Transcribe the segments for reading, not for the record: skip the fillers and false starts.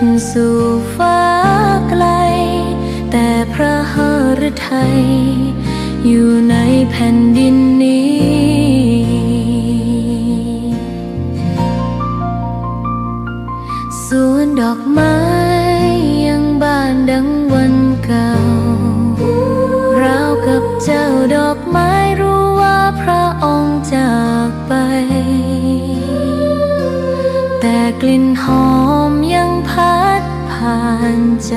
จสู่ฟ้าไกลแต่พระหฤทัยอยู่ในแผ่นดินนี้สวนดอกไม้ยังบานดังวันเก่าราวกับเจ้าดอกไม้รู้ว่าพระองค์จากไปแต่กลิ่นหอมยังพัดผ่านใจ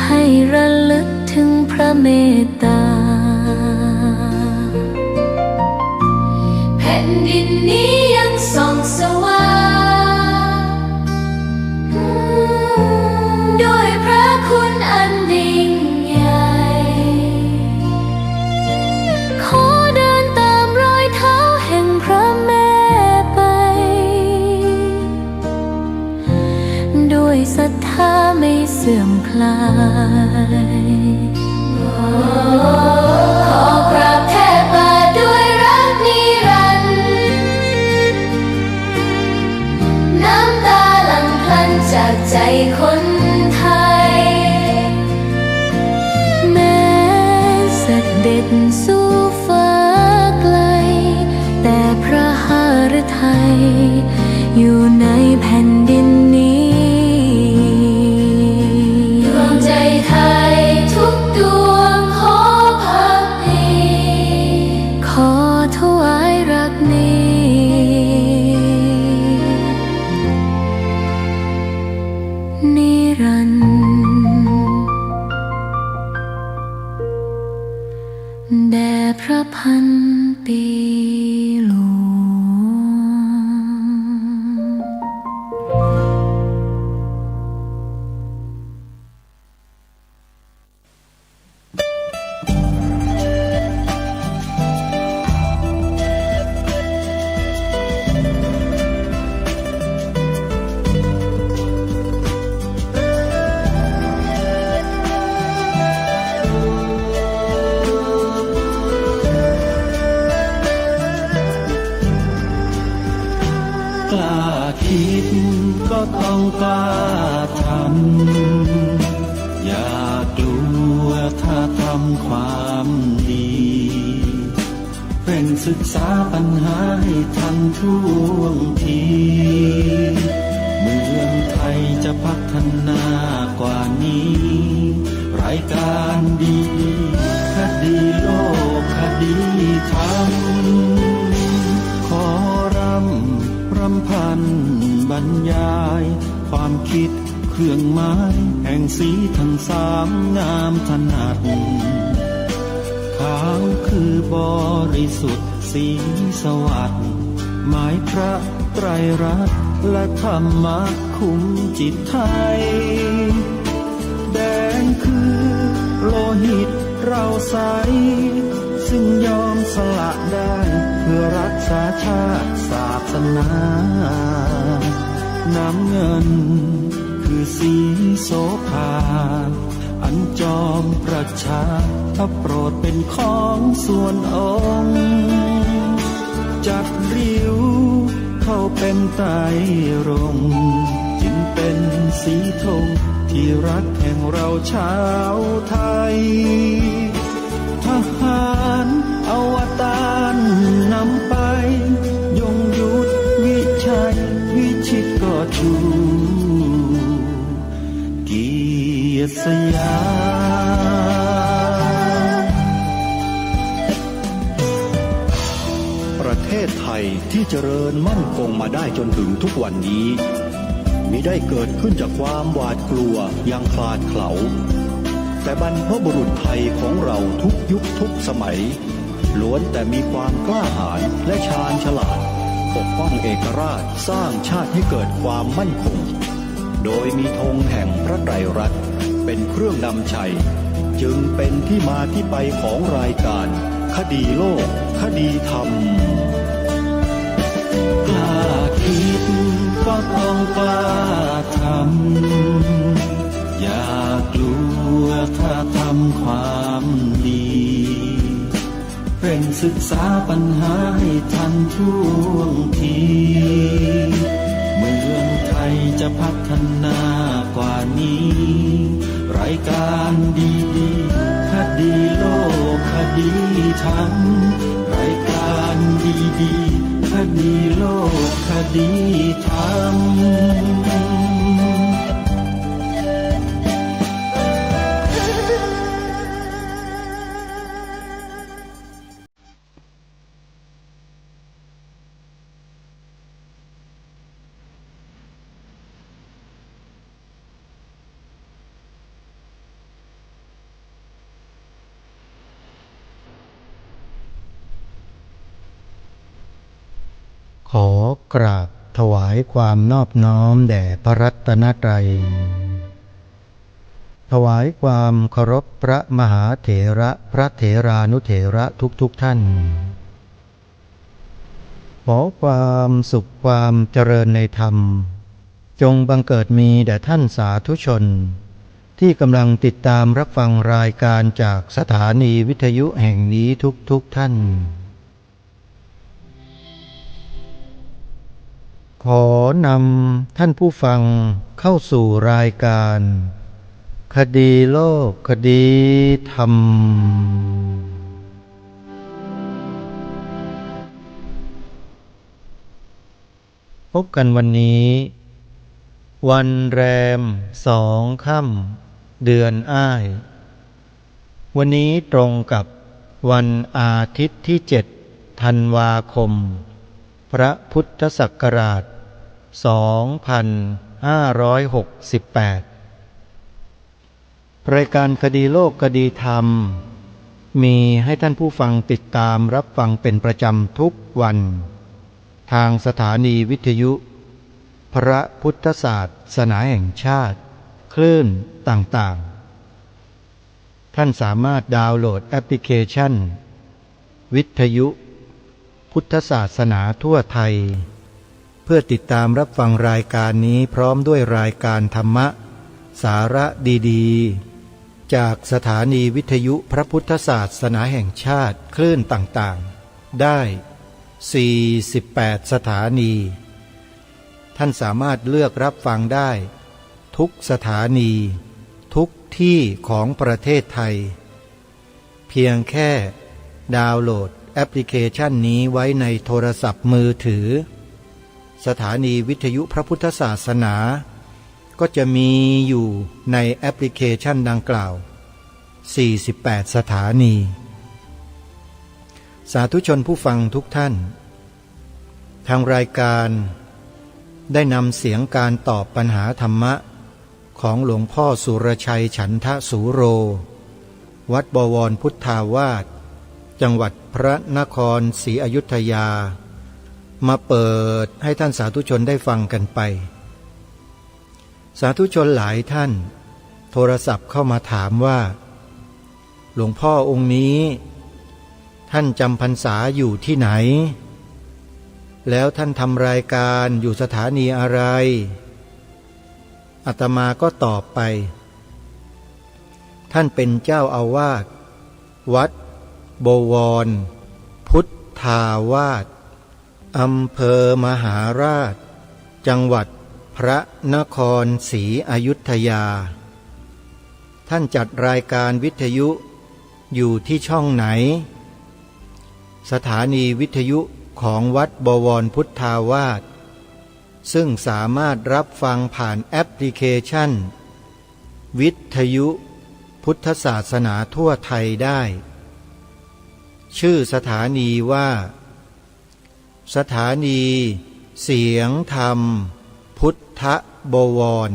ให้ระลึกถึงพระเมตตาแผ่นดินนี้ยังส่องสว่างด้วยพระคุณอันยิ่งใหญ่ขอเดินตามรอยเท้าแห่งพระแม่ไปด้วยศรัทธาไม่เสื่อมคลายขอกราบแทบบาทด้วยรักนิรันดร์น้ำตาหลั่งพลันจากใจคนไทยแม้เสด็จสู่ฟ้าไกลแต่พระหฤทัยอยู่ในแผ่นดินนี้ดวงใจไทยทุกดวงขอพักดีขอถวายรักนี้นิรันดร์แด่พระพันปีหลวงกล้าคิดก็ต้องกล้าทำอย่ากลัวถ้าทำความดีเร่งศึกษาปัญหาให้ทันท่วงทีเมืองไทยจะพัฒนากว่านี้รายการดีคดีโลกคดีธรรมขอรำพันบรรยายความคิดเครื่องหมายแห่งสีทั้งสามงามถนัดขาวคือบริสุทธิ์สีสวัสดิ์หมายพระไตรรัตน์และธรรมะคุมจิตไทยแดงคือโลหิตเราใสซึ่งยอมสละได้เพื่อรักษาชาติศาสนาน้ำเงินคือสีโสภาอันจอมประชาถ้าโปรดเป็นของส่วนองค์จัดริ้วเข้าเป็นไตรรงค์จึงเป็นสีธงที่รักแห่งเราชาวไทยทหารอวตารนำไปยงยุทธวิชัยวิชิตก็ชูเกียรติสยามประเทศไทยที่เจริญมั่นคงมาได้จนถึงทุกวันนี้มิได้เกิดขึ้นจากความหวาดกลัวอย่างคลาดเขลาแต่บรรพบุรุษไทยของเราทุกยุคทุกสมัยล้วนแต่มีความกล้าหาญและชาญฉลาดปกป้องเอกราชสร้างชาติให้เกิดความมั่นคงโดยมีธงแห่งพระไตรรัตน์เป็นเครื่องนำชัยจึงเป็นที่มาที่ไปของรายการคดีโลกคดีธรรมกล้าคิดก็ต้องกล้าทำอย่ากลัวถ้าทำความดีเร่งศึ ศึกษาปัญหาให้ทันท่วงทีเมืองไทยจะพัฒนากว่านี้รายการดีๆคดีโลกคดีธรรมรายการดีๆคดีโลกคดีธรรมขอกราบถวายความนอบน้อมแด่พระรัตนตรัยถวายความเคารพพระมหาเถระพระเถรานุเถระทุกท่านขอความสุขความเจริญในธรรมจงบังเกิดมีแด่ท่านสาธุชนที่กำลังติดตามรับฟังรายการจากสถานีวิทยุแห่งนี้ทุกท่านขอนำท่านผู้ฟังเข้าสู่รายการคดีโลกคดีธรรมพบกันวันนี้วันแรม2 ค่ำเดือนอ้ายวันนี้ตรงกับวันอาทิตย์ที่7 ธันวาคมพระพุทธศักราช2568รายการคดีโลกคดีธรรมมีให้ท่านผู้ฟังติดตามรับฟังเป็นประจำทุกวันทางสถานีวิทยุพระพุทธศาสนาแห่งชาติคลื่นต่างๆท่านสามารถดาวน์โหลดแอปพลิเคชันวิทยุพุทธศาสนาทั่วไทยเพื่อติดตามรับฟังรายการนี้พร้อมด้วยรายการธรรมะสาระดีๆจากสถานีวิทยุพระพุทธศาสนาแห่งชาติคลื่นต่างๆได้48 สถานีท่านสามารถเลือกรับฟังได้ทุกสถานีทุกที่ของประเทศไทยเพียงแค่ดาวน์โหลดแอปพลิเคชันนี้ไว้ในโทรศัพท์มือถือสถานีวิทยุพระพุทธศาสนาก็จะมีอยู่ในแอปพลิเคชันดังกล่าว48 สถานีสาธุชนผู้ฟังทุกท่านทางรายการได้นำเสียงการตอบปัญหาธรรมะของหลวงพ่อสุรชัยฉันทสูโรวัดบวรพุทธาวาสจังหวัดพระนครศรีอยุธยามาเปิดให้ท่านสาธุชนได้ฟังกันไปสาธุชนหลายท่านโทรศัพท์เข้ามาถามว่าหลวงพ่อองค์นี้ท่านจำพรรษาอยู่ที่ไหนแล้วท่านทำรายการอยู่สถานีอะไรอาตมาก็ตอบไปท่านเป็นเจ้าอาวาสวัดบวรพุทธาวาสอำเภอมหาราชจังหวัดพระนครศรีอยุธยาท่านจัดรายการวิทยุอยู่ที่ช่องไหนสถานีวิทยุของวัดบวรพุทธาวาสซึ่งสามารถรับฟังผ่านแอปพลิเคชันวิทยุพุทธศาสนาทั่วไทยได้ชื่อสถานีว่าสถานีเสียงธรรมพุทธบวร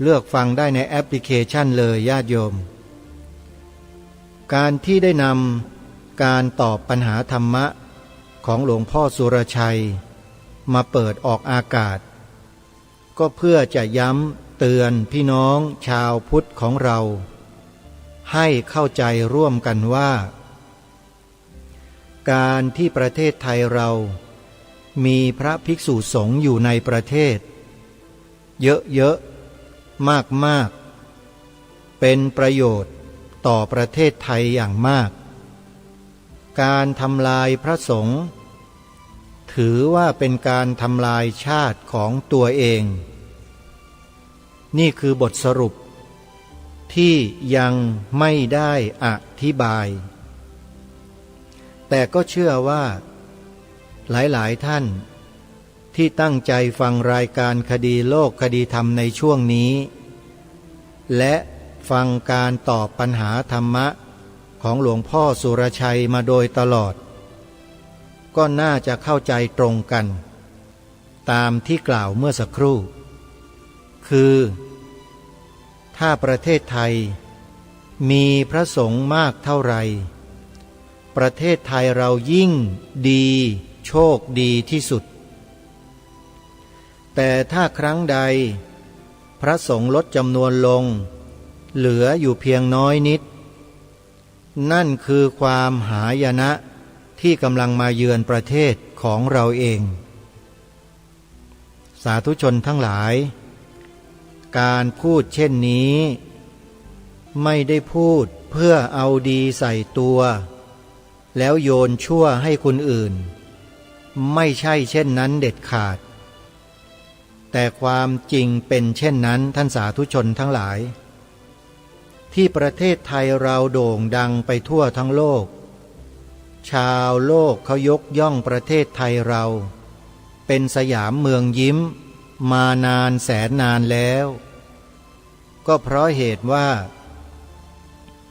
เลือกฟังได้ในแอปพลิเคชันเลยญาติโยมการที่ได้นำการตอบปัญหาธรรมะของหลวงพ่อสุรชัยมาเปิดออกอากาศก็เพื่อจะย้ำเตือนพี่น้องชาวพุทธของเราให้เข้าใจร่วมกันว่าการที่ประเทศไทยเรามีพระภิกษุสงฆ์อยู่ในประเทศเยอะๆมากๆเป็นประโยชน์ต่อประเทศไทยอย่างมาก การทำลายพระสงฆ์ถือว่าเป็นการทำลายชาติของตัวเอง นี่คือบทสรุปที่ยังไม่ได้อธิบาย แต่ก็เชื่อว่าหลายๆท่านที่ตั้งใจฟังรายการคดีโลกคดีธรรมในช่วงนี้ และฟังการตอบปัญหาธรรมะของหลวงพ่อสุรชัยมาโดยตลอดก็น่าจะเข้าใจตรงกันตามที่กล่าวเมื่อสักครู่คือถ้าประเทศไทยมีพระสงฆ์มากเท่าไหร่ประเทศไทยเรายิ่งดีโชคดีที่สุดแต่ถ้าครั้งใดพระสงฆ์ลดจำนวนลงเหลืออยู่เพียงน้อยนิดนั่นคือความหายนะที่กำลังมาเยือนประเทศของเราเองสาธุชนทั้งหลายการพูดเช่นนี้ไม่ได้พูดเพื่อเอาดีใส่ตัวแล้วโยนชั่วให้คนอื่นไม่ใช่เช่นนั้นเด็ดขาดแต่ความจริงเป็นเช่นนั้นท่านสาธุชนทั้งหลายที่ประเทศไทยเราโด่งดังไปทั่วทั้งโลกชาวโลกเขายกย่องประเทศไทยเราเป็นสยามเมืองยิ้มมานานแสนนานแล้วก็เพราะเหตุว่า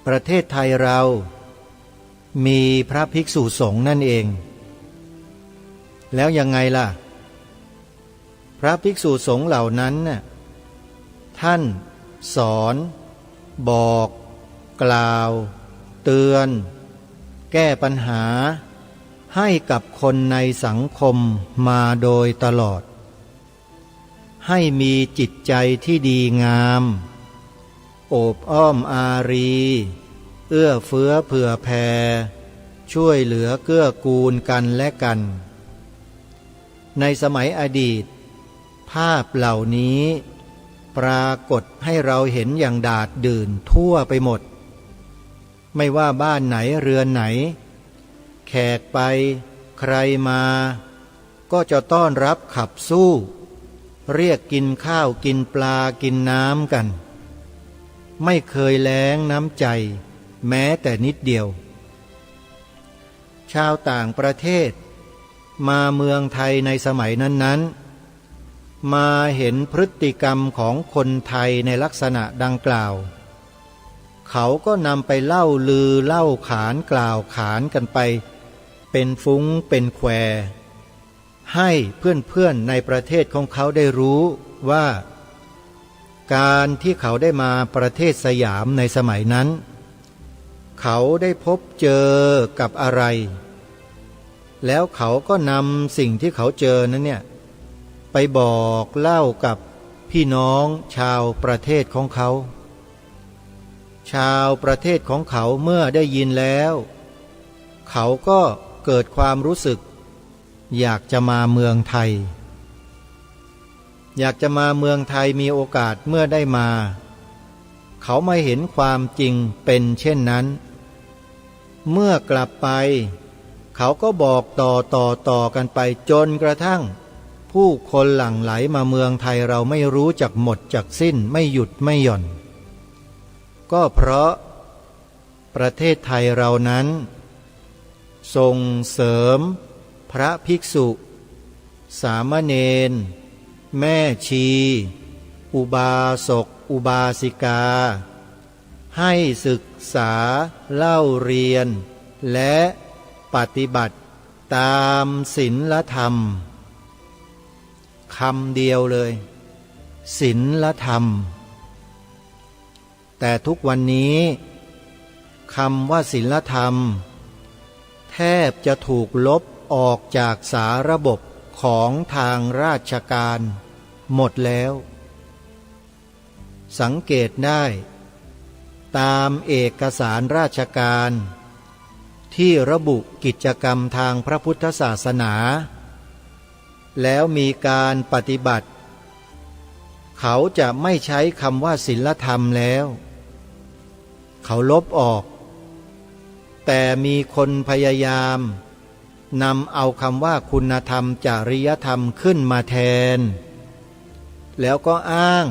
ประเทศไทยเรามีพระภิกษุสงฆ์นั่นเองแล้วยังไงล่ะพระภิกษุสงฆ์เหล่านั้นน่ะท่านสอนบอกกล่าวเตือนแก้ปัญหาให้กับคนในสังคมมาโดยตลอดให้มีจิตใจที่ดีงามโอบอ้อมอารีเอื้อเฟื้อเผื่อแผ่ช่วยเหลือเกื้อกูลกันและกันในสมัยอดีตภาพเหล่านี้ปรากฏให้เราเห็นอย่างดาษดื่นทั่วไปหมดไม่ว่าบ้านไหนเรือนไหนแขกไปใครมาก็จะต้อนรับขับสู้เรียกกินข้าวกินปลากินน้ำกันไม่เคยแล้งน้ำใจแม้แต่นิดเดียวชาวต่างประเทศมาเมืองไทยในสมัยนั้นๆมาเห็นพฤติกรรมของคนไทยในลักษณะดังกล่าวเขาก็นำไปเล่าลือเล่าขานกล่าวขานกันไปเป็นฟุ้งเป็นแควให้เพื่อนๆในประเทศของเขาได้รู้ว่าการที่เขาได้มาประเทศสยามในสมัยนั้นเขาได้พบเจอกับอะไรแล้วเขาก็นำสิ่งที่เขาเจอนั้นเนี่ยไปบอกเล่ากับพี่น้องชาวประเทศของเขาชาวประเทศของเขาเมื่อได้ยินแล้วเขาก็เกิดความรู้สึกอยากจะมาเมืองไทยอยากจะมาเมืองไทยมีโอกาสเมื่อได้มาเขาไม่เห็นความจริงเป็นเช่นนั้นเมื่อกลับไปเขาก็บอกต่อกันไปจนกระทั่งผู้คนหลั่งไหลมาเมืองไทยเราไม่รู้จักหมดจักสิ้นไม่หยุดไม่หย่อนก็เพราะประเทศไทยเรานั้นส่งเสริมพระภิกษุสามเณรแม่ชีอุบาสกอุบาสิกาให้ศึกษาเล่าเรียนและปฏิบัติตามศีลธรรมคำเดียวเลยศีลธรรมแต่ทุกวันนี้คำว่าศีลธรรมแทบจะถูกลบออกจากสาระบบของทางราชการหมดแล้วสังเกตได้ตามเอกสารราชการที่ระบุกิจกรรมทางพระพุทธศาสนาแล้วมีการปฏิบัติเขาจะไม่ใช้คำว่าศีลธรรมแล้วเขาลบออก แต่มีคนพยายามนำเอาคำว่าคุณธรรมจริยธรรมขึ้นมาแทนแล้วก็อ้าง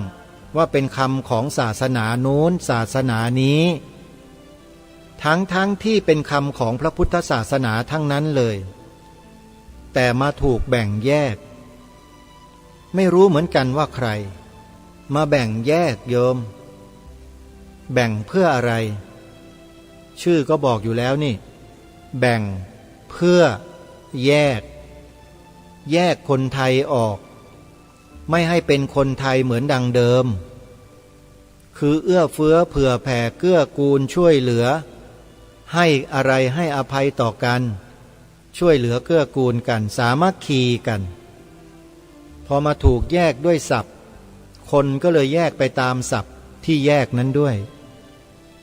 ว่าเป็นคำของศาสนาโน้นศาสนานี้ทั้งที่เป็นคำของพระพุทธศาสนาทั้งนั้นเลยแต่มาถูกแบ่งแยกไม่รู้เหมือนกันว่าใครมาแบ่งแยกโยมแบ่งเพื่ออะไรชื่อก็บอกอยู่แล้วนี่แบ่งเพื่อแยกคนไทยออกไม่ให้เป็นคนไทยเหมือนดังเดิมคือเอื้อเฟื้อเผื่อแผ่เกื้อกูลช่วยเหลือให้อะไรให้อภัยต่อกันช่วยเหลือเกื้อกูลกันสามัคคีกันพอมาถูกแยกด้วยศัพท์คนก็เลยแยกไปตามศัพท์ที่แยกนั้นด้วย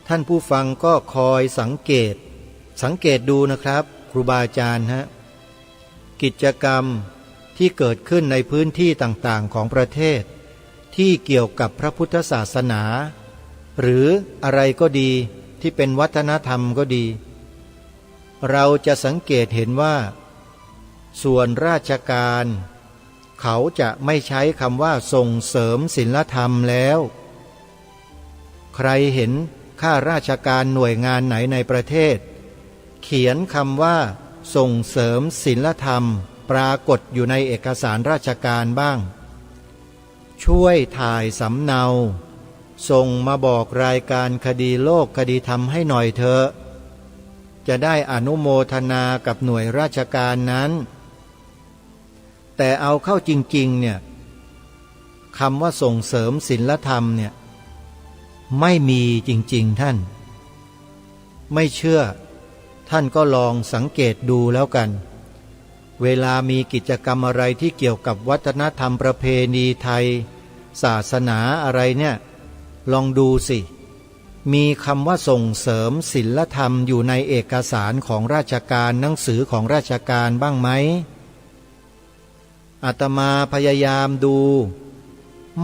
ท่านผู้ฟังก็คอยสังเกตดูนะครับครูบาอาจารย์กิจกรรมที่เกิดขึ้นในพื้นที่ต่างๆของประเทศที่เกี่ยวกับพระพุทธศาสนาหรืออะไรก็ดีที่เป็นวัฒนธรรมก็ดีเราจะสังเกตเห็นว่าส่วนราชการเขาจะไม่ใช้คำว่าส่งเสริมศีลธรรมแล้วใครเห็นข้าราชการหน่วยงานไหนในประเทศเขียนคำว่าส่งเสริมศีลธรรมปรากฏอยู่ในเอกสารราชการบ้างช่วยถ่ายสำเนาส่งมาบอกรายการคดีโลกคดีธรรมให้หน่อยเถอะจะได้อนุโมทนากับหน่วยราชการนั้นแต่เอาเข้าจริงๆเนี่ยคำว่าส่งเสริมศีลธรรมเนี่ยไม่มีจริงๆท่านไม่เชื่อท่านก็ลองสังเกตดูแล้วกันเวลามีกิจกรรมอะไรที่เกี่ยวกับวัฒนธรรมประเพณีไทยศาสนาอะไรเนี่ยลองดูสิมีคำว่าส่งเสริมศีลธรรมอยู่ในเอกสารของราชการหนังสือของราชการบ้างไหมอาตมาพยายามดู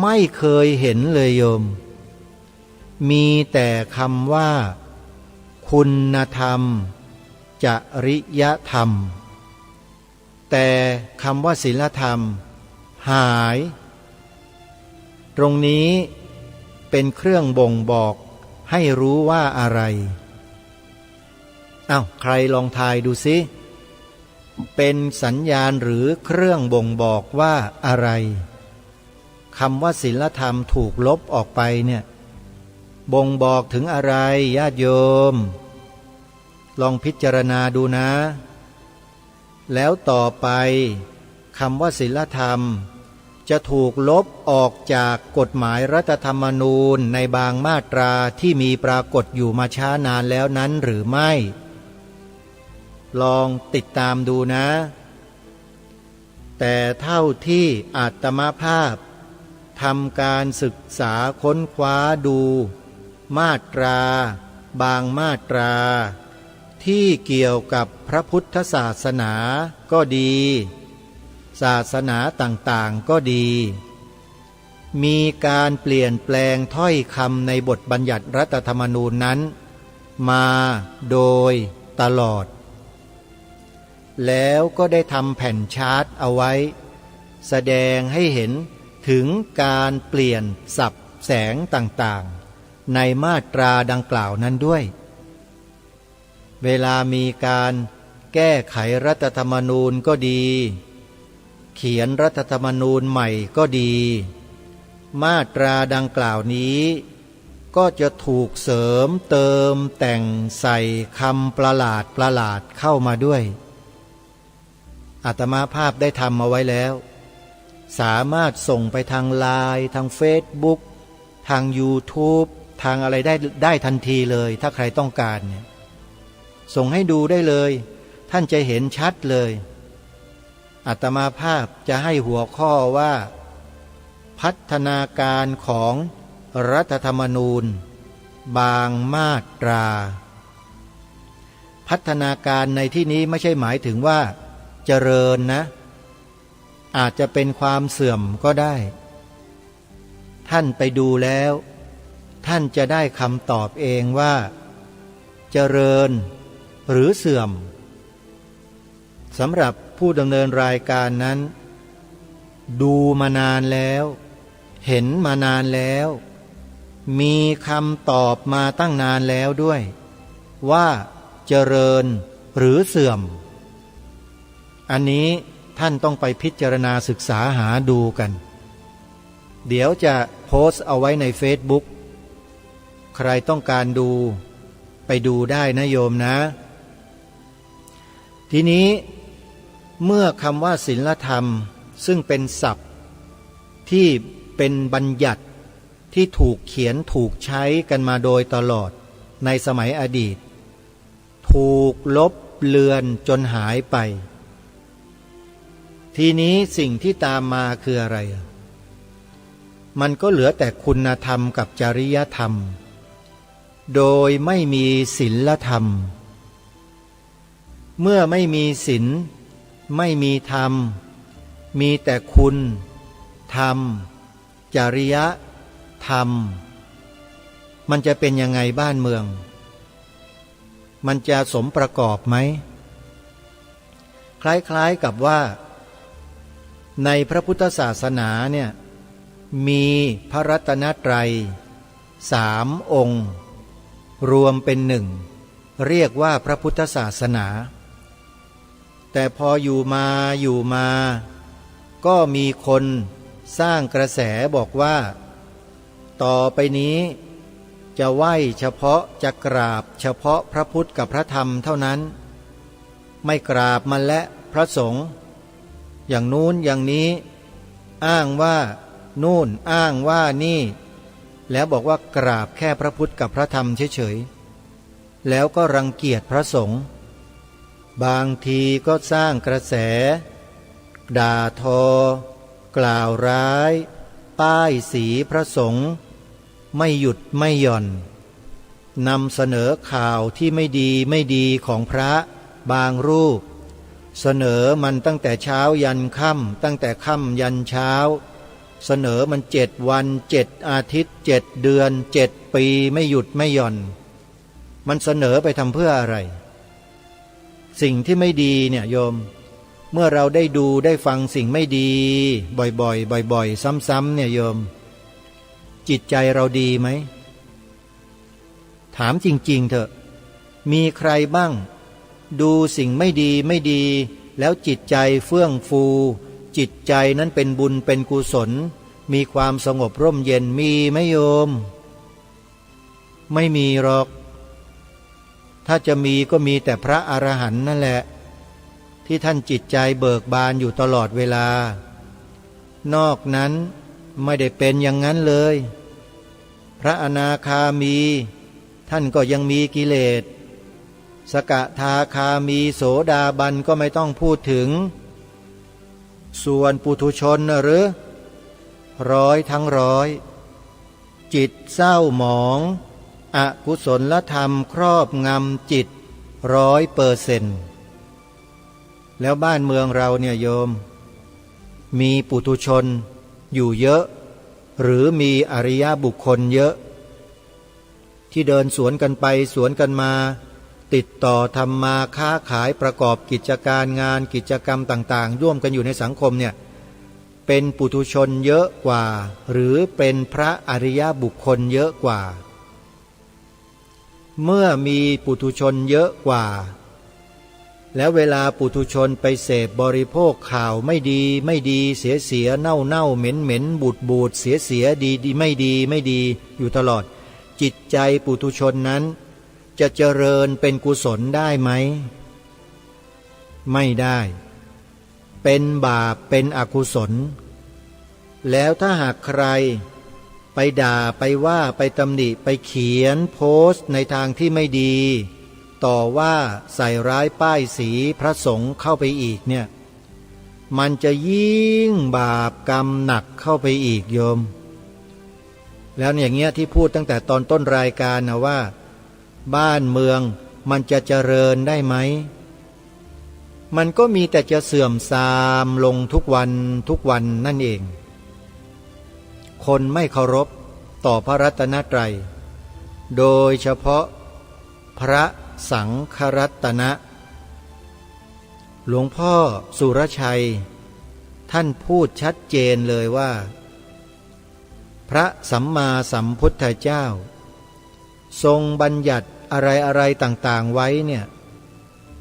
ไม่เคยเห็นเลยโยมมีแต่คำว่าคุณธรรมจริยธรรมแต่คำว่าศีลธรรมหายตรงนี้เป็นเครื่องบ่งบอกให้รู้ว่าอะไรใครลองทายดูสิเป็นสัญญาณหรือเครื่องบ่งบอกว่าอะไรคำว่าศีลธรรมถูกลบออกไปเนี่ยบ่งบอกถึงอะไรญาติโยมลองพิจารณาดูนะแล้วต่อไปคำว่าศีลธรรมจะถูกลบออกจากกฎหมายรัฐธรรมนูญในบางมาตราที่มีปรากฏอยู่มาช้านานแล้วนั้นหรือไม่ลองติดตามดูนะแต่เท่าที่อาตมาภาพทำการศึกษาค้นคว้าดูมาตราบางมาตราที่เกี่ยวกับพระพุทธศาสนาก็ดีศาสนาต่างๆก็ดีมีการเปลี่ยนแปลงถ้อยคำในบทบัญญัติรัฐธรรมนูญนั้นมาโดยตลอดแล้วก็ได้ทำแผ่นชาร์ตเอาไว้แสดงให้เห็นถึงการเปลี่ยนสับแสงต่างๆในมาตราดังกล่าวนั้นด้วยเวลามีการแก้ไขรัฐธรรมนูญก็ดีเขียนรัฐธรรมนูญใหม่ก็ดีมาตราดังกล่าวนี้ก็จะถูกเสริมเติมแต่งใส่คำประหลาดเข้ามาด้วยอาตมาภาพได้ทำเอาไว้แล้วสามารถส่งไปทางไลน์ทางเฟซบุ๊กทาง YouTube ทางอะไรได้ทันทีเลยถ้าใครต้องการเนี่ยส่งให้ดูได้เลยท่านจะเห็นชัดเลยอาตมาภาพจะให้หัวข้อว่าพัฒนาการของรัฐธรรมนูญบางมาตราพัฒนาการในที่นี้ไม่ใช่หมายถึงว่าเจริญนะอาจจะเป็นความเสื่อมก็ได้ท่านไปดูแล้วท่านจะได้คำตอบเองว่าเจริญ หรือเสื่อมสำหรับผู้ดำเนินรายการนั้นดูมานานแล้วเห็นมานานแล้วมีคำตอบมาตั้งนานแล้วด้วยว่าเจริญหรือเสื่อมอันนี้ท่านต้องไปพิจารณาศึกษาหาดูกันเดี๋ยวจะโพสต์เอาไว้ในเฟซบุ๊กใครต้องการดูไปดูได้นะโยมนะทีนี้เมื่อคำว่าศีลธรรมซึ่งเป็นศัพท์ที่เป็นบัญญัติที่ถูกเขียนถูกใช้กันมาโดยตลอดในสมัยอดีตถูกลบเลือนจนหายไปทีนี้สิ่งที่ตามมาคืออะไรมันก็เหลือแต่คุณธรรมกับจริยธรรมโดยไม่มีศีลธรรมเมื่อไม่มีศีลไม่มีธรรมมีแต่คุณธรรมจริยธรรมมันจะเป็นยังไงบ้านเมืองมันจะสมประกอบไหมคล้ายๆกับว่าในพระพุทธศาสนาเนี่ยมีพระรัตนตรัย3 องค์รวมเป็นหนึ่งเรียกว่าพระพุทธศาสนาแต่พออยู่มาก็มีคนสร้างกระแสบอกว่าต่อไปนี้จะไหว้เฉพาะจะกราบเฉพาะพระพุทธกับพระธรรมเท่านั้นไม่กราบมันและพระสงฆ์อย่างนู้นอย่างนี้อ้างว่านู่นอ้างว่านี่แล้วบอกว่ากราบแค่พระพุทธกับพระธรรมเฉยๆแล้วก็รังเกียจพระสงฆ์บางทีก็สร้างกระแสด่าทอกล่าวร้ายป้ายสีพระสงฆ์ไม่หยุดไม่หย่อนนำเสนอข่าวที่ไม่ดีของพระบางรูปเสนอมันตั้งแต่เช้ายันค่ำตั้งแต่ค่ำยันเช้าเสนอมัน7 วัน7 อาทิตย์7 เดือน7 ปีไม่หยุดไม่หย่อนมันเสนอไปทำเพื่ออะไรสิ่งที่ไม่ดีเนี่ยโยมเมื่อเราได้ดูได้ฟังสิ่งไม่ดีบ่อยๆซ้ำๆเนี่ยโยมจิตใจเราดีไหมถามจริงๆเถอะมีใครบ้างดูสิ่งไม่ดีแล้วจิตใจเฟื่องฟูจิตใจนั้นเป็นบุญเป็นกุศลมีความสงบร่มเย็นมีไหมโยมไม่มีหรอกถ้าจะมีก็มีแต่พระอรหันต์นั่นแหละที่ท่านจิตใจเบิกบานอยู่ตลอดเวลานอกนั้นไม่ได้เป็นอย่างนั้นเลยพระอนาคามีท่านก็ยังมีกิเลสสกทาคามีโสดาบันก็ไม่ต้องพูดถึงส่วนปุถุชนหรือ100 ทั้ง 100จิตเศร้าหมองอกุศลธรรมครอบงำจิต100%แล้วบ้านเมืองเราเนี่ยโยมมีปุถุชนอยู่เยอะหรือมีอริยบุคคลเยอะที่เดินสวนกันไปสวนกันมาติดต่อทำมาค้าขายประกอบกิจการงานกิจกรรมต่างๆร่วมกันอยู่ในสังคมเนี่ยเป็นปุถุชนเยอะกว่าหรือเป็นพระอริยบุคคลเยอะกว่าเมื่อมีปุถุชนเยอะกว่าแล้วเวลาปุถุชนไปเสพบริโภคข่าวไม่ดีเสียเน่าเหม็นบูดเสียดีไม่ดีอยู่ตลอดจิตใจปุถุชนนั้นจะเจริญเป็นกุศลได้ไหมไม่ได้เป็นบาปเป็นอกุศลแล้วถ้าหากใครไปด่าไปว่าไปตำหนิไปเขียนโพสต์ในทางที่ไม่ดีต่อว่าใส่ร้ายป้ายสีพระสงฆ์เข้าไปอีกเนี่ยมันจะยิ่งบาปกรรมหนักเข้าไปอีกโยมแล้วอย่างเงี้ยที่พูดตั้งแต่ตอนต้นรายการนะว่าบ้านเมืองมันจะเจริญได้ไหมมันก็มีแต่จะเสื่อมทรามลงทุกวันนั่นเองคนไม่เคารพต่อพระรัตนตรัยโดยเฉพาะพระ สังครัตนะหลวงพ่อสุรชัยท่านพูดชัดเจนเลยว่าพระสัมมาสัมพุทธเจ้าทรงบัญญัติอะไรต่างๆไว้เนี่ย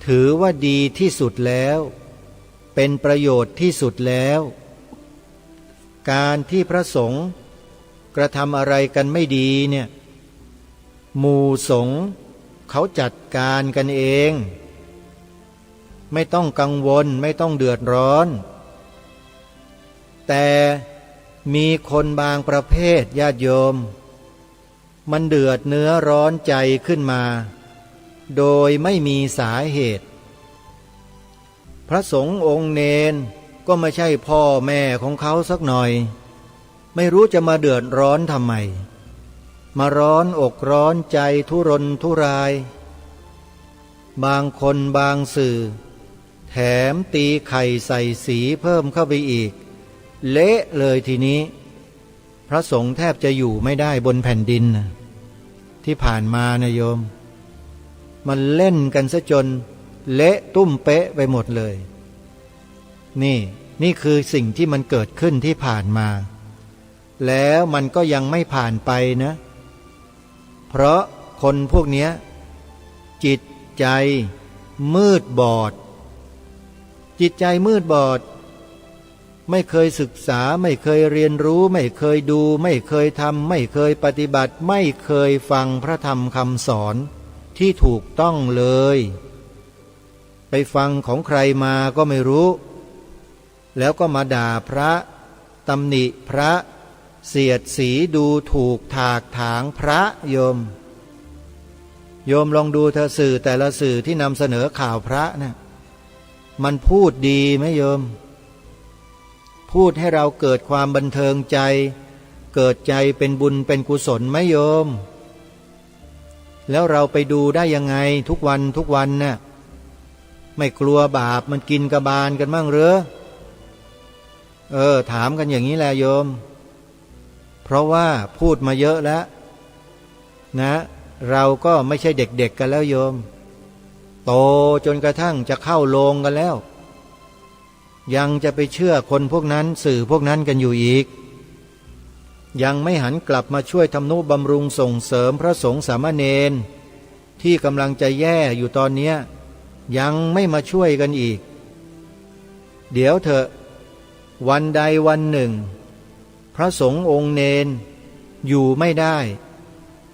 ถือว่าดีที่สุดแล้วเป็นประโยชน์ที่สุดแล้วการที่พระสงฆ์กระทำอะไรกันไม่ดีเนี่ยหมู่สงฆ์เขาจัดการกันเองไม่ต้องกังวลไม่ต้องเดือดร้อนแต่มีคนบางประเภทญาติโยมมันเดือดเนื้อร้อนใจขึ้นมาโดยไม่มีสาเหตุพระสงฆ์องค์เนนก็ไม่ใช่พ่อแม่ของเขาสักหน่อยไม่รู้จะมาเดือดร้อนทำไมมาร้อนอกร้อนใจทุรนทุรายบางคนบางสื่อแถมตีไข่ใส่สีเพิ่มเข้าไปอีกเละเลยทีนี้พระสงฆ์แทบจะอยู่ไม่ได้บนแผ่นดินนะที่ผ่านมานะโยมมันเล่นกันซะจนเละตุ้มเป๊ะไปหมดเลยนี่คือสิ่งที่มันเกิดขึ้นที่ผ่านมาแล้วมันก็ยังไม่ผ่านไปนะเพราะคนพวกเนี้ยจิตใจมืดบอดจิตใจมืดบอดไม่เคยศึกษาไม่เคยเรียนรู้ไม่เคยดูไม่เคยทำไม่เคยปฏิบัติไม่เคยฟังพระธรรมคำสอนที่ถูกต้องเลยไปฟังของใครมาก็ไม่รู้แล้วก็มาด่าพระตำหนิพระเสียดสีดูถูกถากถางพระโยมลองดูเธอสื่อแต่ละสื่อที่นำเสนอข่าวพระนะมันพูดดีไหมโยมพูดให้เราเกิดความบันเทิงใจเกิดใจเป็นบุญเป็นกุศลไหมโยมแล้วเราไปดูได้ยังไงทุกวันน่ะไม่กลัวบาปมันกินกระบาลกันมั่งหรือถามกันอย่างนี้แหละโยมเพราะว่าพูดมาเยอะแล้วนะเราก็ไม่ใช่เด็กๆกันแล้วโยมโตจนกระทั่งจะเข้าโรงกันแล้วยังจะไปเชื่อคนพวกนั้นสื่อพวกนั้นกันอยู่อีกยังไม่หันกลับมาช่วยทำนุบำรุงส่งเสริมพระสงฆ์สามเณรที่กำลังจะแย่อยู่ตอนนี้ยังไม่มาช่วยกันอีกเดี๋ยวเถอะวันใดวันหนึ่งพระสงฆ์องค์เนนอยู่ไม่ได้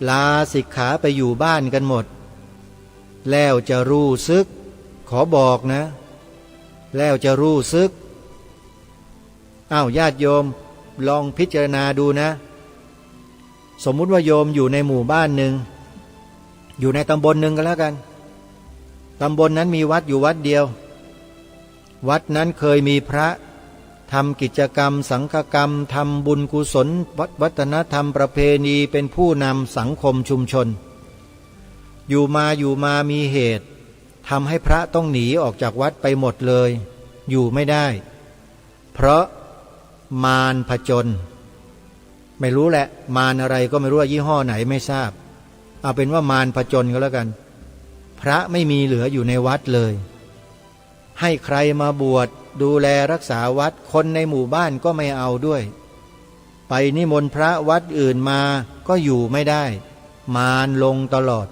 ลาสิกขาไปอยู่บ้านกันหมดแล้วจะรู้สึกขอบอกนะแล้วจะรู้สึกญาติโยมลองพิจารณาดูนะสมมุติว่าโยมอยู่ในหมู่บ้านหนึ่งอยู่ในตำบลหนึ่งก็แล้วกันตำบลนั้นมีวัดอยู่วัดเดียววัดนั้นเคยมีพระทำกิจกรรมสังฆกรรมทำบุญกุศลวัฒนธรรมประเพณีเป็นผู้นำสังคมชุมชนอยู่มามีเหตุทำให้พระต้องหนีออกจากวัดไปหมดเลยอยู่ไม่ได้เพราะมารผจญไม่รู้แหละมารอะไรก็ไม่รู้ว่ายี่ห้อไหนไม่ทราบเอาเป็นว่ามารผจญก็แล้วกันพระไม่มีเหลืออยู่ในวัดเลยให้ใครมาบวชดูแลรักษาวัดคนในหมู่บ้านก็ไม่เอาด้วยไปนิมนต์พระวัดอื่นมาก็อยู่ไม่ได้มารลงตลอด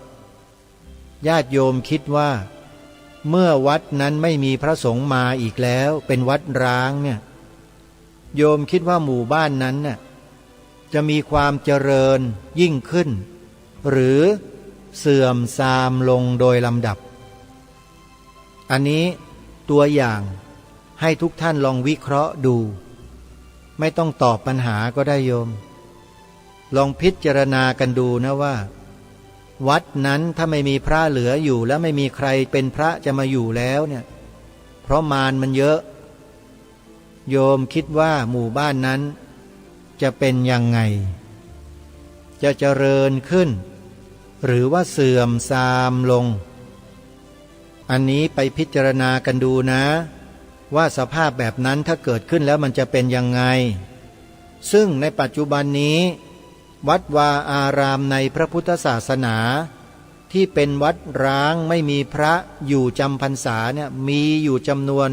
ญาติโยมคิดว่าเมื่อวัดนั้นไม่มีพระสงฆ์มาอีกแล้วเป็นวัดร้างเนี่ยโยมคิดว่าหมู่บ้านนั้นน่ะจะมีความเจริญยิ่งขึ้นหรือเสื่อมทรามลงโดยลำดับอันนี้ตัวอย่างให้ทุกท่านลองวิเคราะห์ดูไม่ต้องตอบปัญหาก็ได้โยมลองพิจารณากันดูนะว่าวัดนั้นถ้าไม่มีพระเหลืออยู่แล้วไม่มีใครเป็นพระจะมาอยู่แล้วเนี่ยเพราะมารมันเยอะโยมคิดว่าหมู่บ้านนั้นจะเป็นยังไงจะเจริญขึ้นหรือว่าเสื่อมทรามลงอันนี้ไปพิจารณากันดูนะว่าสภาพแบบนั้นถ้าเกิดขึ้นแล้วมันจะเป็นยังไงซึ่งในปัจจุบันนี้วัดวาอารามในพระพุทธศาสนา ที่เป็นวัดร้างไม่มีพระอยู่จำพรรษาเนี่ยมีอยู่จำนวน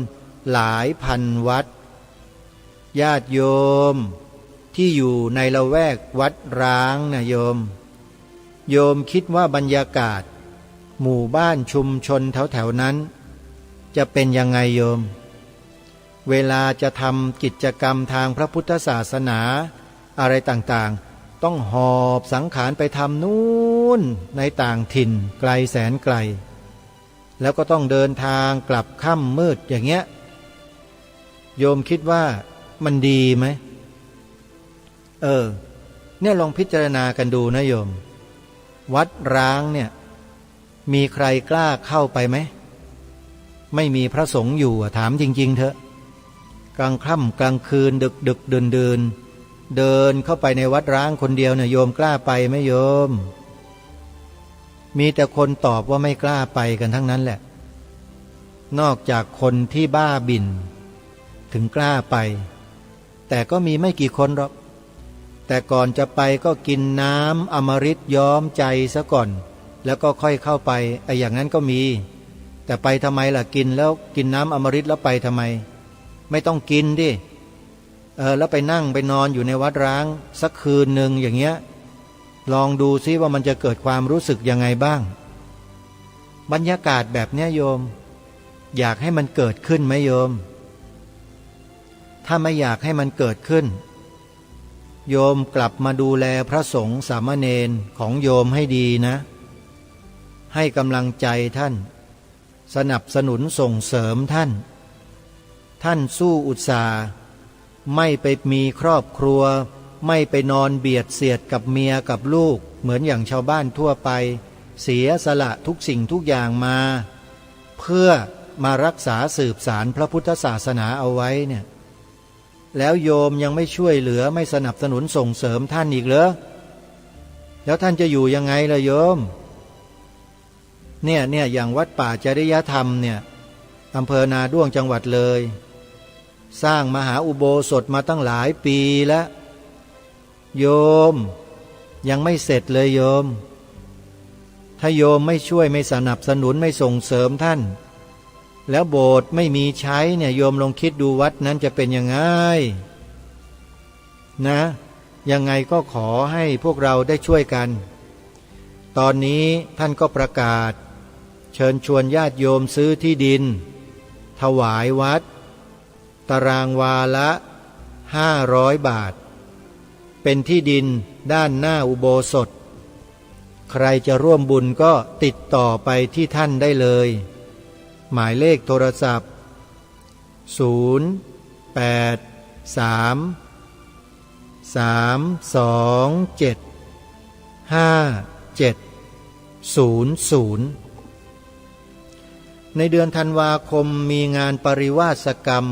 หลายพันวัดญาติโยมที่อยู่ในละแวกวัดร้างนะโยมคิดว่าบรรยากาศหมู่บ้านชุมชนแถวๆนั้นจะเป็นยังไงโยมเวลาจะทำกิจกรรมทางพระพุทธศาสนาอะไรต่างๆต้องหอบสังขารไปทำนู่นในต่างถิ่นไกลแสนไกลแล้วก็ต้องเดินทางกลับค่ำมืดอย่างเงี้ยโยมคิดว่ามันดีไหมเนี่ยลองพิจารณากันดูนะโยมวัดร้างเนี่ยมีใครกล้าเข้าไปไหมไม่มีพระสงฆ์อยู่ถามจริงๆเถอะกลางค่ำกลางคืนดึกเดินเข้าไปในวัดร้างคนเดียวเนี่ยโยมกล้าไปไหมโยมมีแต่คนตอบว่าไม่กล้าไปกันทั้งนั้นแหละนอกจากคนที่บ้าบิ่นถึงกล้าไปแต่ก็มีไม่กี่คนหรอกแต่ก่อนจะไปก็กินน้ำอมฤตย้อมใจซะก่อนแล้วก็ค่อยเข้าไปอย่างนั้นก็มีแต่ไปทำไมล่ะกินแล้วกินน้ำอมฤตแล้วไปทำไมไม่ต้องกินดิแล้วไปนั่งไปนอนอยู่ในวัดร้างสักคืนหนึ่งอย่างเงี้ยลองดูซิว่ามันจะเกิดความรู้สึกยังไงบ้างบรรยากาศแบบเนี้ยโยมอยากให้มันเกิดขึ้นไหมโยมถ้าไม่อยากให้มันเกิดขึ้นโยมกลับมาดูแลพระสงฆ์สามเณรของโยมให้ดีนะให้กำลังใจท่านสนับสนุนส่งเสริมท่านสู้อุตสาห์ไม่ไปมีครอบครัวไม่ไปนอนเบียดเสียดกับเมียกับลูกเหมือนอย่างชาวบ้านทั่วไปเสียสละทุกสิ่งทุกอย่างมาเพื่อมารักษาสืบสารพระพุทธศาสนาเอาไว้เนี่ยแล้วโยมยังไม่ช่วยเหลือไม่สนับสนุนส่งเสริมท่านอีกเหรอแล้วท่านจะอยู่ยังไงล่ะโยมเนี่ยอย่างวัดป่าจริยธรรมเนี่ยอำเภอนาด้วงจังหวัดเลยสร้างมหาอุโบสถมาตั้งหลายปีแล้วโยมยังไม่เสร็จเลยโยมถ้าโยมไม่ช่วยไม่สนับสนุนไม่ส่งเสริมท่านแล้วโบสถ์ไม่มีใช้เนี่ยโยมลองคิดดูวัดนั้นจะเป็นยังไงนะยังไงก็ขอให้พวกเราได้ช่วยกันตอนนี้ท่านก็ประกาศเชิญชวนญาติโยมซื้อที่ดินถวายวัดตารางวาละ500 บาทเป็นที่ดินด้านหน้าอุโบสถใครจะร่วมบุญก็ติดต่อไปที่ท่านได้เลยหมายเลขโทรศัพท์0833275700ในเดือนธันวาคมมีงานปริวาสกรรม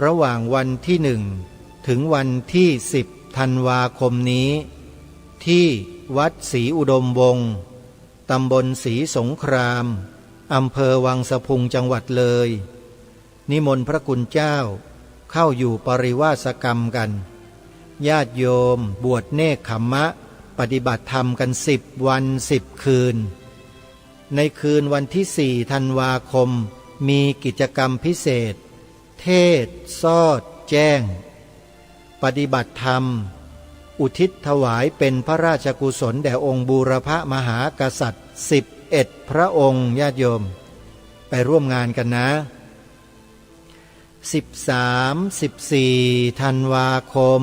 ระหว่างวันที่1ถึงวันที่10ธันวาคมนี้ที่วัดศรีอุดมวงศ์ตำบลศรีสงครามอำเภอวังสะพุงจังหวัดเลยนิมนต์พระคุณเจ้าเข้าอยู่ปริวาสกรรมกันญาติโยมบวชเนกขัมมะปฏิบัติธรรมกัน10 วัน10 คืนในคืนวันที่4ธันวาคมมีกิจกรรมพิเศษเทศน์สอดแจ้งปฏิบัติธรรมอุทิศถวายเป็นพระราชกุศลแด่องค์บูรพมหากษัตริย์11 พระองค์ญาติโยมไปร่วมงานกันนะ13-14ธันวาคม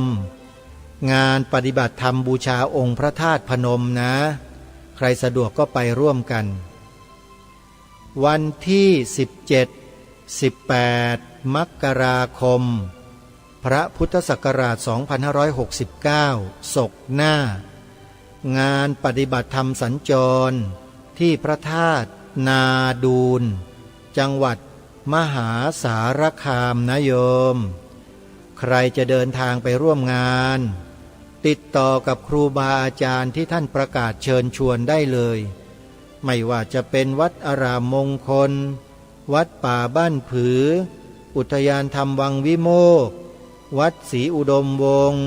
งานปฏิบัติธรรมบูชาองค์พระธาตุพนมนะใครสะดวกก็ไปร่วมกันวันที่17-18 มกราคมพระพุทธศักราช2569ศกหน้างานปฏิบัติธรรมสัญจรที่พระธาตุนาดูลจังหวัดมหาสารคามนะโยมใครจะเดินทางไปร่วมงานติดต่อกับครูบาอาจารย์ที่ท่านประกาศเชิญชวนได้เลยไม่ว่าจะเป็นวัดอารามมงคลวัดป่าบ้านผืออุทยานธรรมวังวิโมกข์วัดศรีอุดมวงศ์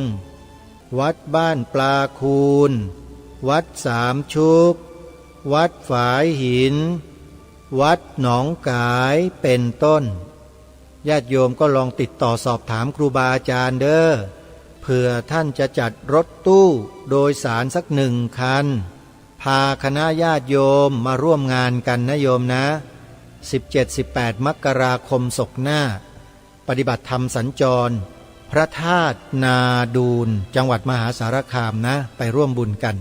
วัดบ้านปลาคูนวัดสามชุก วัดฝายหิน วัดหนองกายเป็นต้นญาติโยมก็ลองติดต่อสอบถามครูบาอาจารย์เด้อเผื่อท่านจะจัดรถตู้โดยสารสัก1 คันพาคณะญาติโยมมาร่วมงานกันนะโยมนะ17-18 มกราคมศกหน้าปฏิบัติธรรมสัญจรพระธาตุนาดูลจังหวัดมหาสารคามนะไปร่วมบุญกัน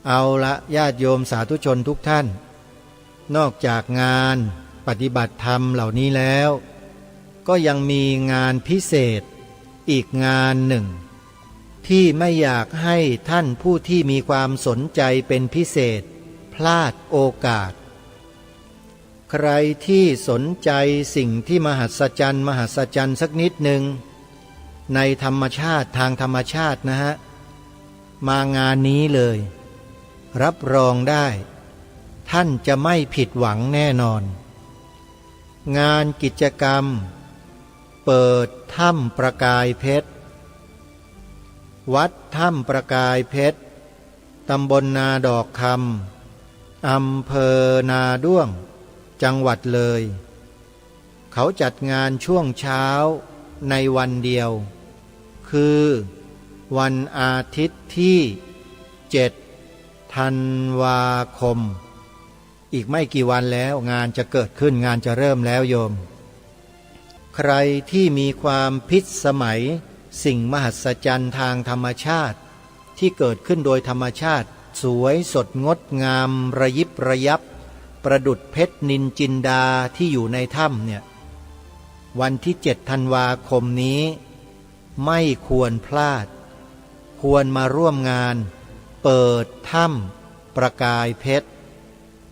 เอาละญาติโยมสาธุชนทุกท่านนอกจากงานปฏิบัติธรรมเหล่านี้แล้วก็ยังมีงานพิเศษอีกงานหนึ่งที่ไม่อยากให้ท่านผู้ที่มีความสนใจเป็นพิเศษพลาดโอกาสใครที่สนใจสิ่งที่มหัศจรรย์สักนิดหนึ่งในธรรมชาติทางธรรมชาตินะฮะมางานนี้เลยรับรองได้ท่านจะไม่ผิดหวังแน่นอนงานกิจกรรมเปิดถ้ำประกายเพชรวัดถ้ำประกายเพชรตำบลนาดอกคำอำเภอนาด้วงจังหวัดเลยเขาจัดงานช่วงเช้าในวันเดียวคือวันอาทิตย์ที่7 ธันวาคมอีกไม่กี่วันแล้วงานจะเกิดขึ้นงานจะเริ่มแล้วโยมใครที่มีความพิสมัยสิ่งมหัศจรรย์ทางธรรมชาติที่เกิดขึ้นโดยธรรมชาติสวยสดงดงามระยิบระยับประดุจเพชรนินจินดาที่อยู่ในถ้ำเนี่ยวันที่7 ธันวาคมนี้ไม่ควรพลาดควรมาร่วมงานเปิดถ้ำประกายเพชร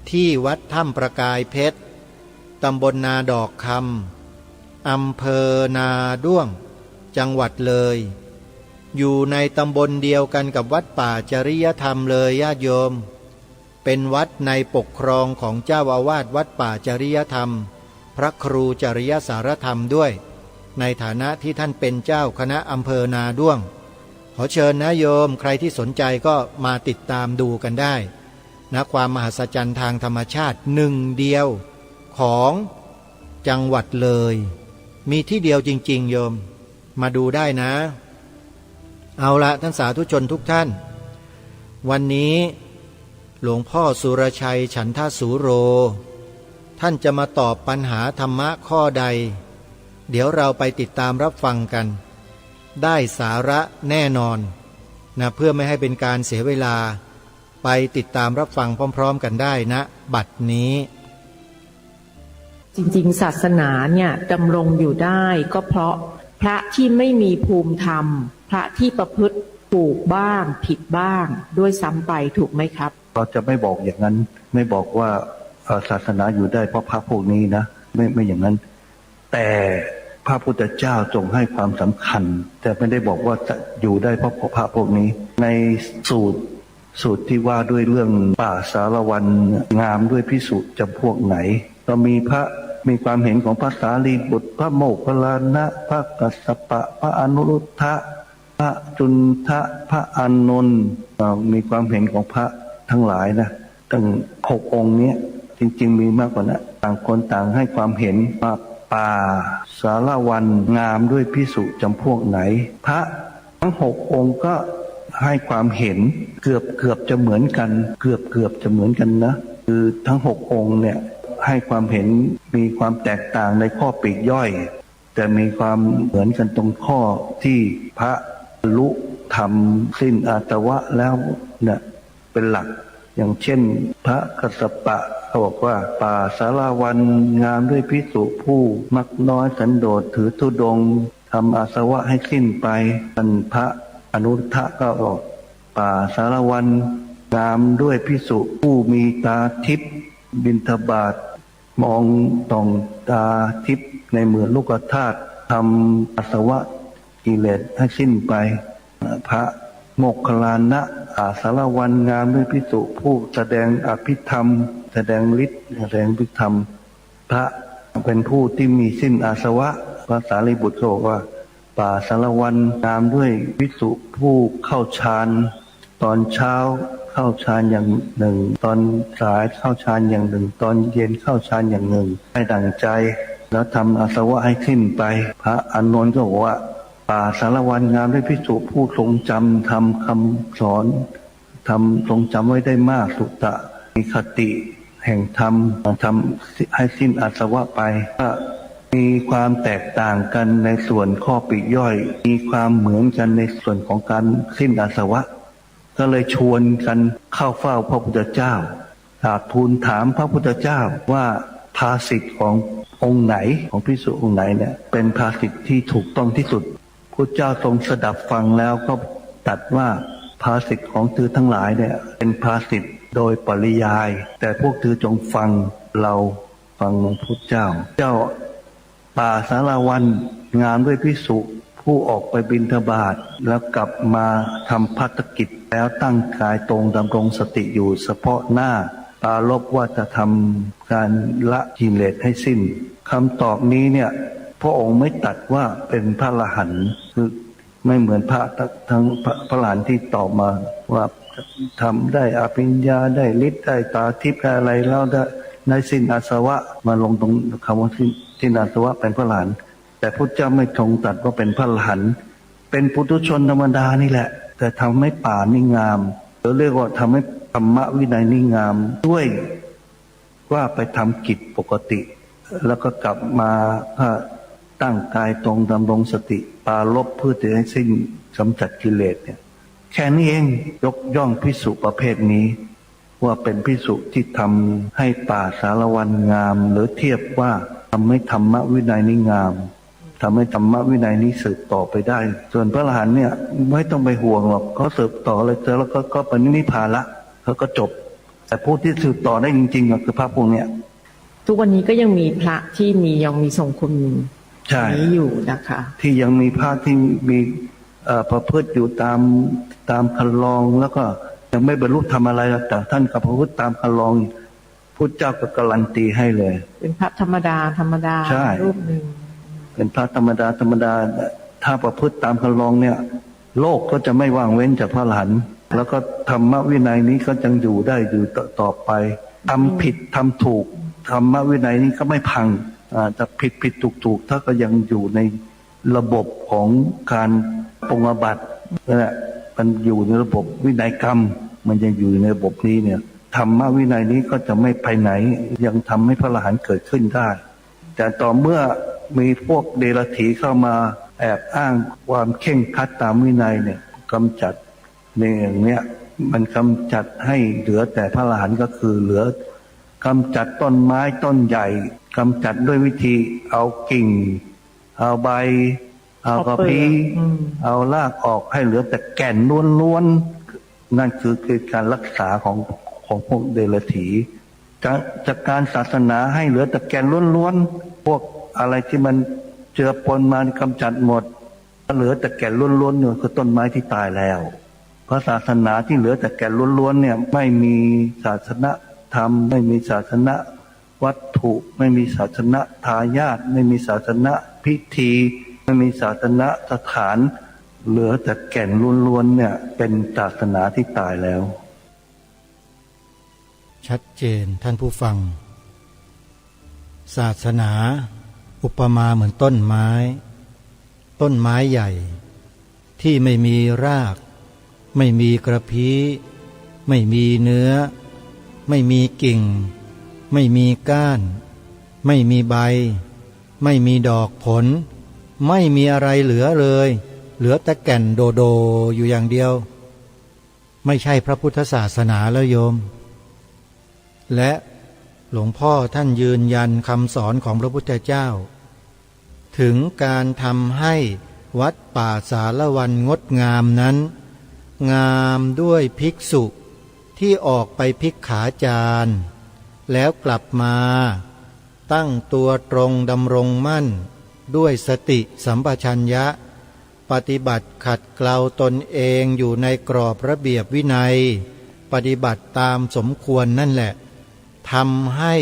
ที่วัดถ้ำประกายเพชรตำบลนาดอกคำอำเภอนาด้วงจังหวัดเลยอยู่ในตำบลเดียวกันกับวัดป่าจริยธรรมเลยญาติโยมเป็นวัดในปกครองของเจ้าอาวาสวัดป่าจริยธรรมพระครูจริยสารธรรมด้วยในฐานะที่ท่านเป็นเจ้าคณะอำเภอนาด้วงขอเชิญนะโยมใครที่สนใจก็มาติดตามดูกันได้นะความมหัศจรรย์ทางธรรมชาติหนึ่งเดียวของจังหวัดเลยมีที่เดียวจริงๆโยมมาดูได้นะเอาละท่านสาธุชนทุกท่านวันนี้หลวงพ่อสุรชัยฉันทสูโรท่านจะมาตอบปัญหาธรรมะข้อใดเดี๋ยวเราไปติดตามรับฟังกันได้สาระแน่นอนนะเพื่อไม่ให้เป็นการเสียเวลาไปติดตามรับฟังพร้อมๆกันได้นะบัดนี้จริงๆศาสนาเนี่ยดำรงอยู่ได้ก็เพราะพระที่ไม่มีภูมิธรรมพระที่ประพฤติถูกบ้างผิดบ้างด้วยซ้ำไปถูกไหมครับเราจะไม่บอกอย่างนั้นไม่บอกว่าศาสนาอยู่ได้เพราะพระพวกนี้นะไม่อย่างนั้นแต่พระพุทธเจ้าทรงให้ความสำคัญแต่ไม่ได้บอกว่าจะอยู่ได้เพราะพระพวกนี้ในสูตรที่ว่าด้วยเรื่องป่าสารวันงามด้วยภิกษุจำพวกไหนเรามีความเห็นของพระสารีบุตรพระโมคคัลลานะพระกัสสปะพระอนุรุทธะพระจุนทะพระอานนท์มีความเห็นของพระทั้งหลายนะตั้ง6 องค์นี้จริงๆมีมากกว่านั้นต่างคนต่างให้ความเห็นว่าป่าสารวันงามด้วยภิกษุจำพวกไหนพระทั้ง6 องค์ก็ให้ความเห็นเกือบจะเหมือนกันเกือบจะเหมือนกันนะคือทั้ง6 องค์เนี่ยให้ความเห็นมีความแตกต่างในข้อปลีกย่อยแต่มีความเหมือนกันตรงข้อที่พระลุทำสิ้นอาตวะแล้วเนี่ยเป็นหลักอย่างเช่นพระกัสสปะเขาบอกว่าป่าสารวันงามด้วยภิกษุผู้มักน้อยสันโดษถือธุดงค์ทำอาสวะให้สิ้นไปพระอนุรุทธะก็บอกป่าสารวันงามด้วยภิกษุผู้มีตาทิพย์บิณฑบาตมองต่องตาทิพย์ในเมืองโลกธาตุทำอาสวะกิเลสให้สิ้นไปพระโมคคัลลานะสารวันงามด้วยภิกษุผู้แสดงอภิธรรมแสดงฤทธิ์แสดงภิธรรมพระเป็นผู้ที่มีสิ้นอาสวะพระสารีบุตรบอกว่าป่าสารวันงามด้วยภิกษุผู้เข้าฌานตอนเช้า เข้าฌานอย่างหนึ่ง ตอนสายเข้าฌานอย่างหนึ่ง ตอนเย็นเข้าฌานอย่างหนึ่งให้ดั่งใจแล้วทำอาสวะให้สิ้นไปพระอานนท์ก็บอกว่าป่าสารวันงามด้วยภิกษุผู้ทรงจำทำคำสอนทำทรงจำไว้ได้มากสุตะมีคติแห่งธรรมทำให้สิ้นอาสวะไปก็มีความแตกต่างกันในส่วนข้อปลีกย่อยมีความเหมือนกันในส่วนของการสิ้นอาสวะก็เลยชวนกันเข้าเฝ้าพระพุทธเจ้าทูลถามพระพุทธเจ้าว่าภาษิตขององค์ไหนของภิกษุองค์ไหนเนี่ยเป็นภาษิตที่ถูกต้องที่สุดพระเจ้าทรงสดับฟังแล้วก็ตรัสว่าภาษิตของเธอทั้งหลายเนี่ยเป็นภาษิตโดยปริยายแต่พวกเธอจงฟังเราฟังพระเจ้าป่าสารวันงามด้วยภิกษุผู้ออกไปบิณฑบาตแล้วกลับมาทำภัตกิจแล้วตั้งกายตรงดำรงสติอยู่เฉพาะหน้าปรารภว่าจะทำการละกิเลสให้สิ้นคำตอบนี้เนี่ยพระองค์ไม่ตรัสว่าเป็นพระอรหันต์คือไม่เหมือนพระทั้งพระอรหันต์ที่ตอบมาว่าทำได้อภิญญาได้ฤทธิ์ได้ตาทิพย์ได้อะไรแล้วได้สิ้นอาสวะมาลงตรงคำว่าสิ้นอาสวะเป็นพระอรหันต์แต่พระเจ้าไม่ทรงตรัสว่าเป็นพระอรหันต์เป็นปุถุชนธรรมดานี่แหละแต่ทำให้ป่านี่งามหรือเรียกว่าทำให้ธรรมวินัยนี่งามด้วยว่าไปทำกิจปกติแล้วก็กลับมาตั้งกายตรงดำรงสติปรารภเพื่อจะให้สิ้นกำจัดกิเลสเนี่ยแค่นี้เองยกย่องภิกษุประเภทนี้ว่าเป็นภิกษุที่ทำให้ป่าสารวันงามหรือเทียบว่าทำให้ธรรมวินัยนี้งามทำให้ธรรมวินัยนี้สืบต่อไปได้ส่วนพระอรหันต์เนี่ยไม่ต้องไปห่วงหรอกเขาสืบต่อเลยเจอแล้วก็ปณินิพพานละเขาก็จบแต่ผู้ที่สืบต่อได้จริงๆก็คือพระพวกเนี้ยทุกวันนี้ก็ยังมีพระที่ยังมีทรงคุณนี้อยู่นะคะที่ยังมีพระที่มีประพฤติอยู่ตามคันลองแล้วก็ยังไม่บรรลุธรรมอะไรแต่ท่านกับประพฤติตามคันลองพุทธเจ้าก็การันตีให้เลยเป็นพระธรรมดารูปหนึ่งเป็นพระธรรมดาถ้าประพฤติตามคันลองเนี่ยโลกก็จะไม่ว่างเว้นจากพระอรหันต์แล้วก็ธรรมวินัยนี้ก็ยังอยู่ได้อยู่ต่อไปทำผิดทำถูกธรรมวินัยนี้ก็ไม่พังจะผิดถูกถ้าก็ยังอยู่ในระบบของการปรงอาบัตินั่นแหละมันอยู่ในระบบวินัยกรรมมันยังอยู่ในระบบนี้เนี่ยธรรมวินัยนี้ก็จะไม่ไปไหนยังทำให้พระอรหันต์เกิดขึ้นได้แต่ต่อเมื่อมีพวกเดรัจฉีเข้ามาแอบอ้างความเข่งครัดตามวินัยเนี่ยกำจัดในอย่างเนี้ยมันกำจัดให้เหลือแต่พระอรหันต์ก็คือเหลือกำจัดต้นไม้ต้นใหญ่กำจัดด้วยวิธีเอากิ่งเอาใบเอากระพี้เอารากออกให้เหลือแต่แก่นล้วนๆนั่นคือการรักษาของพวกเดรัจฉีจากการศาสนาให้เหลือแต่แก่นล้วนๆพวกอะไรที่มันเจือปนมากำจัดหมดเหลือแต่แก่นล้วนๆเนี่ยคือต้นไม้ที่ตายแล้วพระศาสนาที่เหลือแต่แก่นล้วนๆเนี่ยไม่มีศาสนาธรรมไม่มีศาสนาวัตถุไม่มีศาสนาทายาทไม่มีศาสนาพิธีไม่มีศาสนาสถานเหลือแต่แก่นล้วนๆเนี่ยเป็นศาสนาที่ตายแล้วชัดเจนท่านผู้ฟังศาสนาอุปมาเหมือนต้นไม้ใหญ่ที่ไม่มีรากไม่มีกระพี้ไม่มีเนื้อไม่มีกิ่งไม่มีก้านไม่มีใบไม่มีดอกผลไม่มีอะไรเหลือเลยเหลือแต่แก่นโดอยู่อย่างเดียวไม่ใช่พระพุทธศาสนาแล้วโยมและหลวงพ่อท่านยืนยันคำสอนของพระพุทธเจ้าถึงการทำให้วัดป่าสารวันงดงามนั้นงามด้วยภิกษุที่ออกไปภิกขาจารแล้วกลับมาตั้งตัวตรงดำรงมั่นด้วยสติสัมปชัญญะปฏิบัติขัดเกลาตนเองอยู่ในกรอบระเบียบวินัยปฏิบัติตามสมควรนั่นแหละทำให้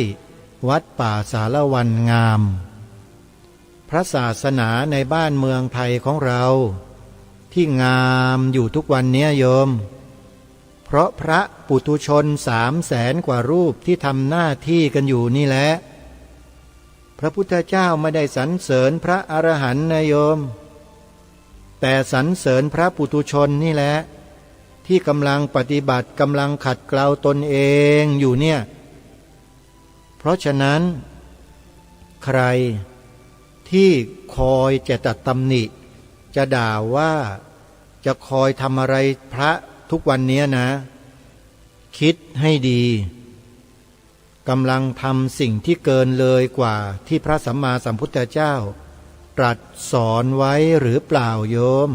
วัดป่าสารวันงามพระศาสนาในบ้านเมืองไทยของเราที่งามอยู่ทุกวันนี้โยม เพราะพระปุถุชน300,000 กว่ารูปที่ทำหน้าที่กันอยู่นี่แหละพระพุทธเจ้าไม่ได้สรรเสริญพระอรหันต์นะโยมแต่สรรเสริญพระปุถุชนนี่แหละที่กำลังปฏิบัติกำลังขัดเกลาตนเองอยู่เนี่ยเพราะฉะนั้นใครที่คอยจะตัดตำหนิจะด่าว่าจะคอยทำอะไรพระทุกวันนี้นะคิดให้ดีกำลังทำสิ่งที่เกินเลยกว่าที่พระสัมมาสัมพุทธเจ้าตรัสสอนไว้หรือเปล่าโยม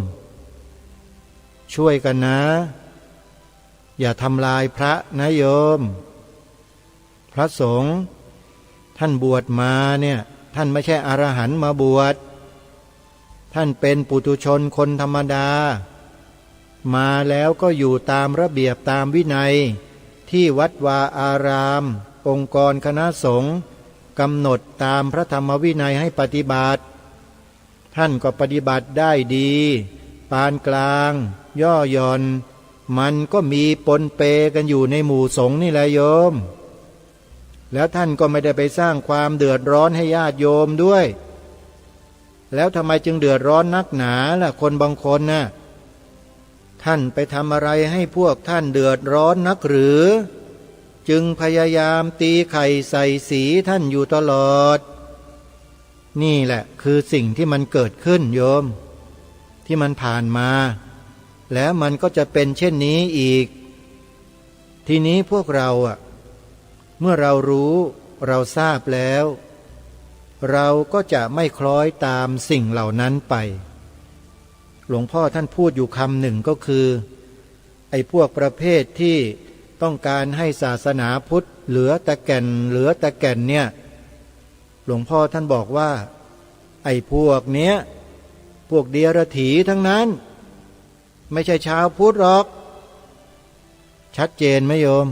ช่วยกันนะอย่าทำลายพระนะโยมพระสงฆ์ท่านบวชมาเนี่ยท่านไม่ใช่อรหันต์มาบวชท่านเป็นปุถุชนคนธรรมดามาแล้วก็อยู่ตามระเบียบตามวินัยที่วัดวาอารามองค์กรคณะสงฆ์กำหนดตามพระธรรมวินัยให้ปฏิบัติท่านก็ปฏิบัติได้ดีปานกลางย่อหย่อนมันก็มีปนเปกันอยู่ในหมู่สงฆ์นี่แหละโยมแล้วท่านก็ไม่ได้ไปสร้างความเดือดร้อนให้ญาติโยมด้วยแล้วทำไมจึงเดือดร้อนนักหนาล่ะคนบางคนน่ะท่านไปทำอะไรให้พวกท่านเดือดร้อนนักหรือจึงพยายามตีไข่ใส่สีท่านอยู่ตลอดนี่แหละคือสิ่งที่มันเกิดขึ้นโยมที่มันผ่านมาแล้วมันก็จะเป็นเช่นนี้อีกทีนี้พวกเราเมื่อเรารู้เราทราบแล้วเราก็จะไม่คล้อยตามสิ่งเหล่านั้นไปหลวงพ่อท่านพูดอยู่คำหนึ่งก็คือไอ้พวกประเภทที่ต้องการให้ศาสนาพุทธเหลือแต่แก่นเนี่ยหลวงพ่อท่านบอกว่าไอ้พวกเนี้ยพวกเดียรถีทั้งนั้นไม่ใช่ชาวพุทธหรอกชัดเจนไหมโยม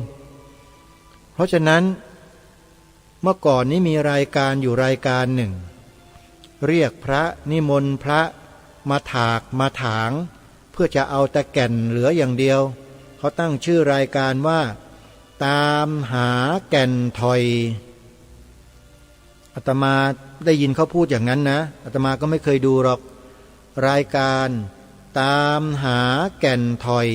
เพราะฉะนั้นเมื่อก่อนนี้มีรายการอยู่รายการหนึ่งเรียกพระนิมนต์พระมาถากมาถางเพื่อจะเอาแต่แก่นเหลืออย่างเดียวเขาตั้งชื่อรายการว่าตามหาแก่นถอยอาตมาได้ยินเขาพูดอย่างนั้นนะอาตมาก็ไม่เคยดูหรอกรายการตามหาแก่นถอย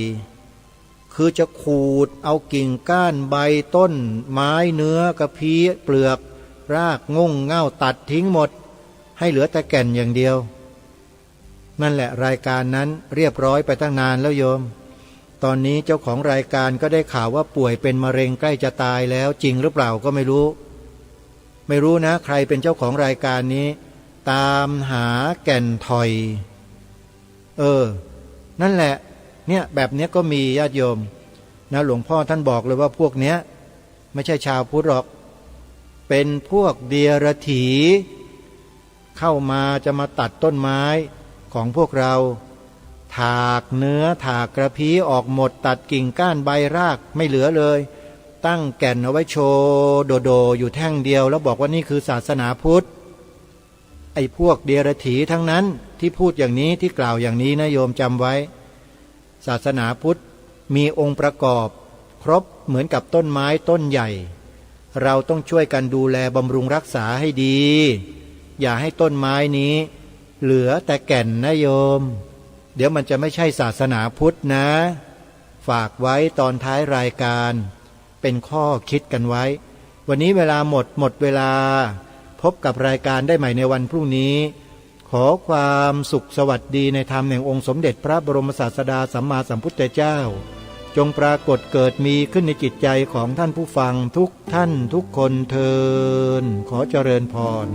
คือจะขูดเอากิ่งก้านใบต้นไม้เนื้อกระพี้เปลือกรากงงเง่าตัดทิ้งหมดให้เหลือแต่แก่นอย่างเดียวนั่นแหละรายการนั้นเรียบร้อยไปตั้งนานแล้วโยมตอนนี้เจ้าของรายการก็ได้ข่าวว่าป่วยเป็นมะเร็งใกล้จะตายแล้วจริงหรือเปล่าก็ไม่รู้นะใครเป็นเจ้าของรายการนี้ตามหาแก่นถอยนั่นแหละเนี่ยแบบเนี้ยก็มีญาติโยมนะหลวงพ่อท่านบอกเลยว่าพวกเนี้ยไม่ใช่ชาวพุทธหรอกเป็นพวกเดียรถีเข้ามาจะมาตัดต้นไม้ของพวกเราถากเนื้อถากกระพี้ออกหมดตัดกิ่งก้านใบรากไม่เหลือเลยตั้งแก่นเอาไว้โชว์โดอยู่แท่งเดียวแล้วบอกว่านี่คือศาสนาพุทธไอ้พวกเดียรถีทั้งนั้นที่พูดอย่างนี้ที่กล่าวอย่างนี้นะโยมจำไว้ศาสนาพุทธมีองค์ประกอบครบเหมือนกับต้นไม้ต้นใหญ่เราต้องช่วยกันดูแลบำรุงรักษาให้ดีอย่าให้ต้นไม้นี้เหลือแต่แก่นนะโยมเดี๋ยวมันจะไม่ใช่ศาสนาพุทธนะฝากไว้ตอนท้ายรายการเป็นข้อคิดกันไว้วันนี้เวลาหมดเวลาพบกับรายการได้ใหม่ในวันพรุ่งนี้ขอความสุขสวัสดีในธรรมแห่งองค์สมเด็จพระบรมศาสดาสัมมาสัมพุทธเจ้าจงปรากฏเกิดมีขึ้นในจิตใจของท่านผู้ฟังทุกท่านทุกคนเทอญขอเจริญพร